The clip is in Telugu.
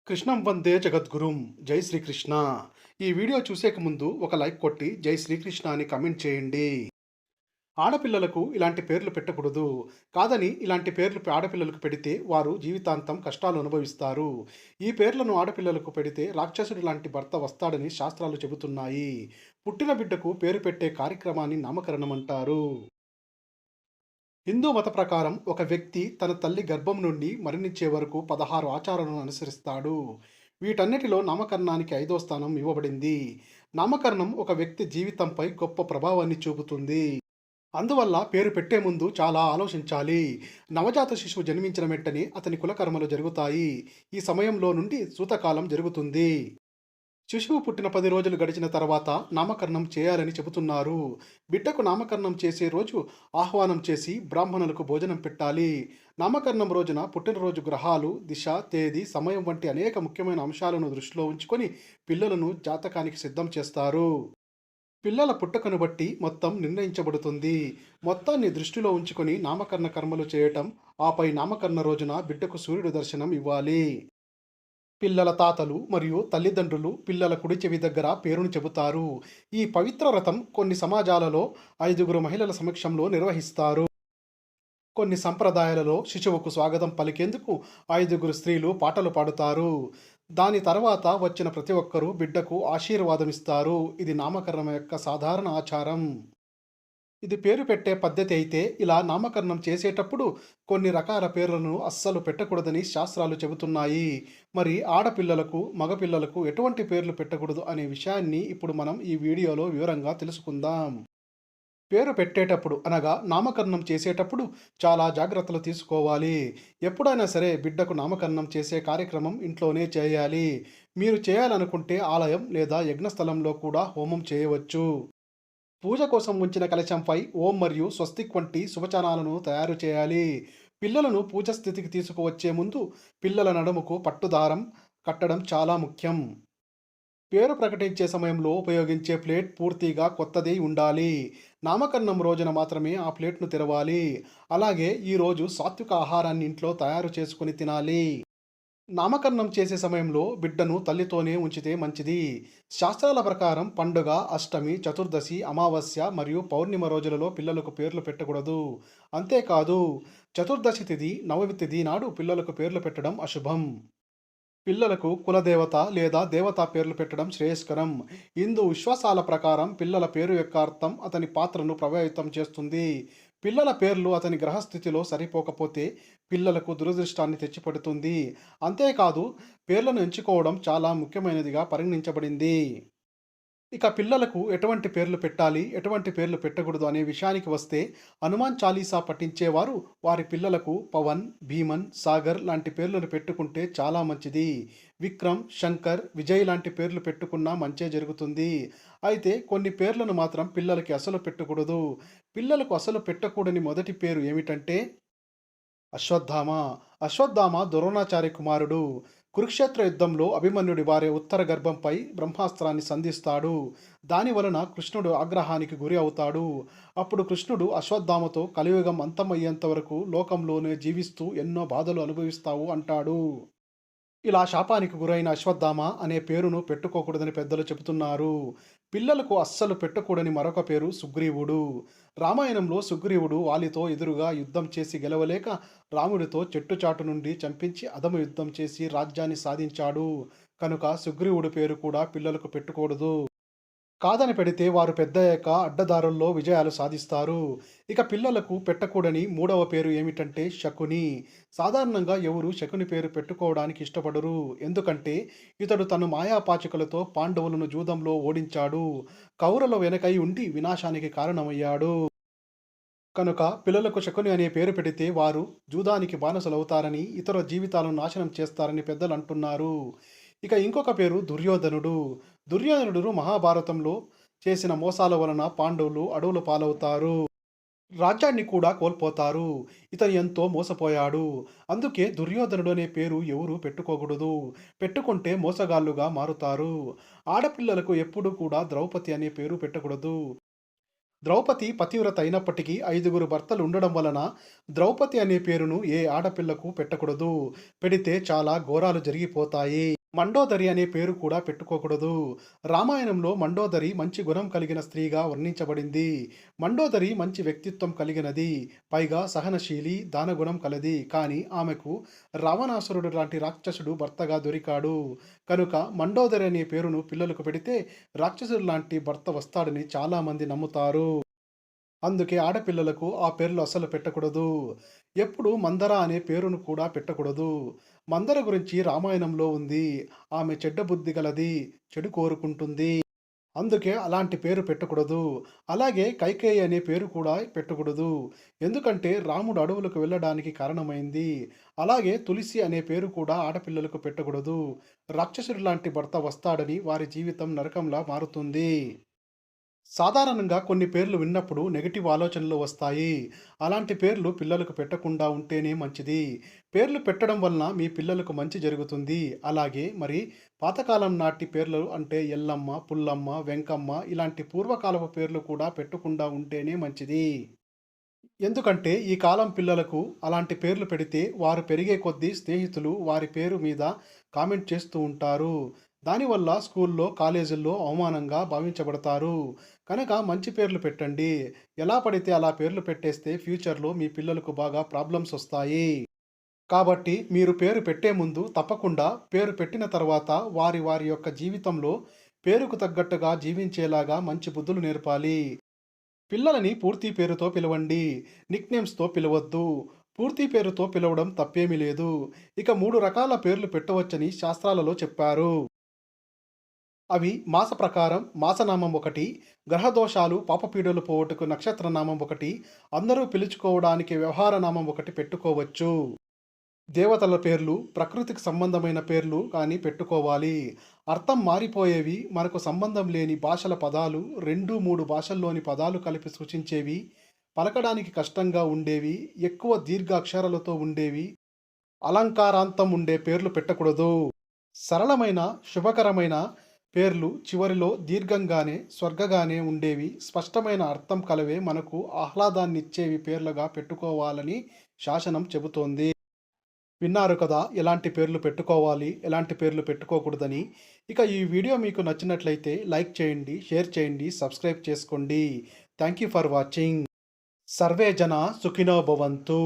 కృష్ణం వందే జగద్గురుం. జై శ్రీకృష్ణ. ఈ వీడియో చూసేక ముందు ఒక లైక్ కొట్టి జై శ్రీకృష్ణ అని కమెంట్ చేయండి. ఆడపిల్లలకు ఇలాంటి పేర్లు పెట్టకూడదు. కాదని ఇలాంటి పేర్లు ఆడపిల్లలకు పెడితే వారు జీవితాంతం కష్టాలు అనుభవిస్తారు. ఈ పేర్లను ఆడపిల్లలకు పెడితే రాక్షసుడి లాంటి భర్త వస్తాడని శాస్త్రాలు చెబుతున్నాయి. పుట్టిన బిడ్డకు పేరు పెట్టే కార్యక్రమాన్ని నామకరణం అంటారు. హిందూ మత ప్రకారం ఒక వ్యక్తి తన తల్లి గర్భం నుండి మరణించే వరకు 16 ఆచారాలను అనుసరిస్తాడు. వీటన్నిటిలో నామకరణానికి 5వ స్థానం ఇవ్వబడింది. నామకరణం ఒక వ్యక్తి జీవితంపై గొప్ప ప్రభావాన్ని చూపుతుంది. అందువల్ల పేరు పెట్టే ముందు చాలా ఆలోచించాలి. నవజాత శిశువు జన్మించిన వెంటనే అతని కులకర్మలు జరుగుతాయి. ఈ సమయంలో నుండి సూతకాలం జరుగుతుంది. శిశువు పుట్టిన 10 రోజులు గడిచిన తర్వాత నామకరణం చేయాలని చెబుతున్నారు. బిడ్డకు నామకరణం చేసే రోజు ఆహ్వానం చేసి బ్రాహ్మణులకు భోజనం పెట్టాలి. నామకరణం రోజున పుట్టినరోజు గ్రహాలు, దిశ, తేదీ, సమయం వంటి అనేక ముఖ్యమైన అంశాలను దృష్టిలో ఉంచుకొని పిల్లలను జాతకానికి సిద్ధం చేస్తారు. పిల్లల పుట్టుకను బట్టి మొత్తం నిర్ణయించబడుతుంది. మొత్తాన్ని దృష్టిలో ఉంచుకొని నామకరణ కర్మలు చేయటం, ఆపై నామకరణ రోజున బిడ్డకు సూర్యుడు దర్శనం ఇవ్వాలి. పిల్లల తాతలు మరియు తల్లిదండ్రులు పిల్లల కుడి చెవి దగ్గర పేరును చెబుతారు. ఈ పవిత్ర వ్రతం కొన్ని సమాజాలలో 5గురు మహిళల సమక్షంలో నిర్వహిస్తారు. కొన్ని సంప్రదాయాలలో శిశువుకు స్వాగతం పలికేందుకు 5గురు స్త్రీలు పాటలు పాడుతారు. దాని తర్వాత వచ్చిన ప్రతి ఒక్కరూ బిడ్డకు ఆశీర్వాదమిస్తారు. ఇది నామకరణం యొక్క సాధారణ ఆచారం. ఇది పేరు పెట్టే పద్ధతి అయితే ఇలా నామకరణం చేసేటప్పుడు కొన్ని రకాల పేర్లను అస్సలు పెట్టకూడదని శాస్త్రాలు చెబుతున్నాయి. మరి ఆడపిల్లలకు, మగపిల్లలకు ఎటువంటి పేర్లు పెట్టకూడదు అనే విషయాన్ని ఇప్పుడు మనం ఈ వీడియోలో వివరంగా తెలుసుకుందాం. పేరు పెట్టేటప్పుడు అనగా నామకరణం చేసేటప్పుడు చాలా జాగ్రత్తలు తీసుకోవాలి. ఎప్పుడైనా సరే బిడ్డకు నామకరణం చేసే కార్యక్రమం ఇంట్లోనే చేయాలి. మీరు చేయాలనుకుంటే ఆలయం లేదా యజ్ఞస్థలంలో కూడా హోమం చేయవచ్చు. పూజ కోసం ఉంచిన కలశంపై ఓం మరియు స్వస్తిక్ వంటి శుభచనాలను తయారు చేయాలి. పిల్లలను పూజ స్థితికి తీసుకువచ్చే ముందు పిల్లల నడుముకు పట్టుదారం కట్టడం చాలా ముఖ్యం. పేరు ప్రకటించే సమయంలో ఉపయోగించే ప్లేట్ పూర్తిగా కొత్తది ఉండాలి. నామకరణం రోజున మాత్రమే ఆ ప్లేట్ను తెరవాలి. అలాగే ఈరోజు సాత్విక ఆహారాన్ని ఇంట్లో తయారు చేసుకొని తినాలి. నామకరణం చేసే సమయంలో బిడ్డను తల్లితోనే ఉంచితే మంచిది. శాస్త్రాల ప్రకారం పండుగ, అష్టమి, చతుర్దశి, అమావాస్య మరియు పౌర్ణిమ రోజులలో పిల్లలకు పేర్లు పెట్టకూడదు. అంతేకాదు, చతుర్దశి తిథి, నవమి తిథి నాడు పిల్లలకు పేర్లు పెట్టడం అశుభం. పిల్లలకు కులదేవత లేదా దేవతా పేర్లు పెట్టడం శ్రేయస్కరం. హిందూ విశ్వాసాల ప్రకారం పిల్లల పేరు యొక్క అర్థం అతని పాత్రను ప్రభావితం చేస్తుంది. పిల్లల పేర్లు అతని గ్రహస్థితిలో సరిపోకపోతే పిల్లలకు దురదృష్టాన్ని తెచ్చిపెడుతుంది. అంతేకాదు, పేర్లను ఎంచుకోవడం చాలా ముఖ్యమైనదిగా పరిగణించబడింది. ఇక పిల్లలకు ఎటువంటి పేర్లు పెట్టాలి, ఎటువంటి పేర్లు పెట్టకూడదు అనే విషయానికి వస్తే, హనుమాన్ చాలీసా పఠించేవారు వారి పిల్లలకు పవన్, భీమన్, సాగర్ లాంటి పేర్లను పెట్టుకుంటే చాలా మంచిది. విక్రమ్, శంకర్, విజయ్ లాంటి పేర్లు పెట్టుకున్నా మంచే జరుగుతుంది. అయితే కొన్ని పేర్లను మాత్రం పిల్లలకి అసలు పెట్టకూడదు. పిల్లలకు అసలు పెట్టకూడని మొదటి పేరు ఏమిటంటే అశ్వత్థామ. అశ్వత్థామ ద్రోణాచార్య కుమారుడు. కురుక్షేత్ర యుద్ధంలో అభిమన్యుడి భార్య ఉత్తర గర్భంపై బ్రహ్మాస్త్రాన్ని సంధిస్తాడు. దాని వలన కృష్ణుడు ఆగ్రహానికి గురి అవుతాడు. అప్పుడు కృష్ణుడు అశ్వత్థామతో కలియుగం అంతమయ్యేంత వరకు లోకంలోనే జీవిస్తూ ఎన్నో బాధలు అనుభవిస్తావు అంటాడు. ఇలా శాపానికి గురైన అశ్వత్థామ అనే పేరును పెట్టుకోకూడదని పెద్దలు చెబుతున్నారు. పిల్లలకు అస్సలు పెట్టకూడని మరొక పేరు సుగ్రీవుడు. రామాయణంలో సుగ్రీవుడు వాలితో ఎదురుగా యుద్ధం చేసి గెలవలేక రాముడితో చెట్టుచాటు నుండి చంపించి అధమ యుద్ధం చేసి రాజ్యాన్ని సాధించాడు. కనుక సుగ్రీవుడి పేరు కూడా పిల్లలకు పెట్టుకూడదు. కాదని పెడితే వారు పెద్దయ్యాక అడ్డదారుల్లో విజయాలు సాధిస్తారు. ఇక పిల్లలకు పెట్టకూడని మూడవ పేరు ఏమిటంటే శకుని. సాధారణంగా ఎవరు శకుని పేరు పెట్టుకోవడానికి ఇష్టపడరు. ఎందుకంటే ఇతడు తన మాయాపాచికలతో పాండవులను జూదంలో ఓడించాడు. కౌరవుల వెనకై ఉండి వినాశానికి కారణమయ్యాడు. కనుక పిల్లలకు శకుని అనే పేరు పెడితే వారు జూదానికి బానిసలవుతారని, ఇతరుల జీవితాలను నాశనం చేస్తారని పెద్దలు అంటున్నారు. ఇక ఇంకొక పేరు దుర్యోధనుడు. దుర్యోధనుడు మహాభారతంలో చేసిన మోసాల వలన పాండవులు అడవుల పాలవుతారు. రాజ్యాన్ని కూడా కోల్పోతారు. ఇతను ఎంతో మోసపోయాడు. అందుకే దుర్యోధనుడు అనే పేరు ఎవరు పెట్టుకోకూడదు. పెట్టుకుంటే మోసగాళ్ళుగా మారుతారు. ఆడపిల్లలకు ఎప్పుడూ కూడా ద్రౌపది అనే పేరు పెట్టకూడదు. ద్రౌపది పతివ్రత అయినప్పటికీ 5గురు భర్తలు ఉండడం వలన ద్రౌపది అనే పేరును ఏ ఆడపిల్లకు పెట్టకూడదు. పెడితే చాలా ఘోరాలు జరిగిపోతాయి. మండోదరి అనే పేరు కూడా పెట్టుకోకూడదు. రామాయణంలో మండోదరి మంచి గుణం కలిగిన స్త్రీగా వర్ణించబడింది. మండోదరి మంచి వ్యక్తిత్వం కలిగినది. పైగా సహనశీలి, దానగుణం కలది. కానీ ఆమెకు రావణాసురుడు లాంటి రాక్షసుడు భర్తగా దొరికాడు. కనుక మండోదరి అనే పేరును పిల్లలకు పెడితే రాక్షసుడు లాంటి భర్త వస్తాడని చాలామంది నమ్ముతారు. అందుకే ఆడపిల్లలకు ఆ పేర్లు అస్సలు పెట్టకూడదు. ఎప్పుడు మందర అనే పేరును కూడా పెట్టకూడదు. మందర గురించి రామాయణంలో ఉంది. ఆమె చెడ్డ బుద్ధి గలది, చెడు కోరుకుంటుంది. అందుకే అలాంటి పేరు పెట్టకూడదు. అలాగే కైకేయి అనే పేరు కూడా పెట్టకూడదు. ఎందుకంటే రాముడు అడవులకు వెళ్ళడానికి కారణమైంది. అలాగే తులసి అనే పేరు కూడా ఆడపిల్లలకు పెట్టకూడదు. రాక్షసుడి లాంటి భర్త వస్తాడని వారి జీవితం నరకంలా మారుతుంది. సాధారణంగా కొన్ని పేర్లు విన్నప్పుడు నెగెటివ్ ఆలోచనలు వస్తాయి. అలాంటి పేర్లు పిల్లలకు పెట్టకుండా ఉంటేనే మంచిది. పేర్లు పెట్టడం వలన మీ పిల్లలకు మంచి జరుగుతుంది. అలాగే మరి పాతకాలం నాటి పేర్లు అంటే ఎల్లమ్మ, పుల్లమ్మ, వెంకమ్మ ఇలాంటి పూర్వకాలపు పేర్లు కూడా పెట్టకుండా ఉంటేనే మంచిది. ఎందుకంటే ఈ కాలం పిల్లలకు అలాంటి పేర్లు పెడితే వారు పెరిగే కొద్దీ స్నేహితులు వారి పేరు మీద కామెంట్ చేస్తూ ఉంటారు. దానివల్ల స్కూల్లో, కాలేజీల్లో అవమానంగా భావించబడతారు. కనుక మంచి పేర్లు పెట్టండి. ఎలా పడితే అలా పేర్లు పెట్టేస్తే ఫ్యూచర్‌లో మీ పిల్లలకు బాగా ప్రాబ్లమ్స్ వస్తాయి. కాబట్టి మీరు పేరు పెట్టే ముందు తప్పకుండా పేరు పెట్టిన తర్వాత వారి వారి యొక్క జీవితంలో పేరుకు తగ్గట్టుగా జీవించేలాగా మంచి బుద్ధులు నేర్పాలి. పిల్లలని పూర్తి పేరుతో పిలవండి. నిక్‌నేమ్స్‌తో పిలవద్దు. పూర్తి పేరుతో పిలవడం తప్పేమీ లేదు. ఇక 3 రకాల పేర్లు పెట్టవచ్చని శాస్త్రాలలో చెప్పారు. అవి మాస ప్రకారం మాసనామం ఒకటి, గ్రహదోషాలు పాపపీడలు పోగొట్టుకు నక్షత్రనామం ఒకటి, అందరూ పిలుచుకోవడానికి వ్యవహార నామం ఒకటి పెట్టుకోవచ్చు. దేవతల పేర్లు, ప్రకృతికి సంబంధమైన పేర్లు కానీ పెట్టుకోవాలి. అర్థం మారిపోయేవి, మనకు సంబంధం లేని భాషల పదాలు, 2, 3 భాషల్లోని పదాలు కలిపి సూచించేవి, పలకడానికి కష్టంగా ఉండేవి, ఎక్కువ దీర్ఘాక్షరాలతో ఉండేవి, అలంకారాంతం ఉండే పేర్లు పెట్టకూడదు. సరళమైన, శుభకరమైన పేర్లు చివరిలో దీర్ఘంగానే, స్వర్గగానే ఉండేవి, స్పష్టమైన అర్థం కలవే మనకు ఆహ్లాదాన్నిచ్చేవి పేర్లుగా పెట్టుకోవాలని శాసనం చెబుతోంది. విన్నారు కదా! ఎలాంటి పేర్లు పెట్టుకోవాలి, ఎలాంటి పేర్లు పెట్టుకోకూడదని. ఇక ఈ వీడియో మీకు నచ్చినట్లయితే లైక్ చేయండి, షేర్ చేయండి, సబ్స్క్రైబ్ చేసుకోండి. Thank you for watching. Survey జన సుఖినో భవంతు.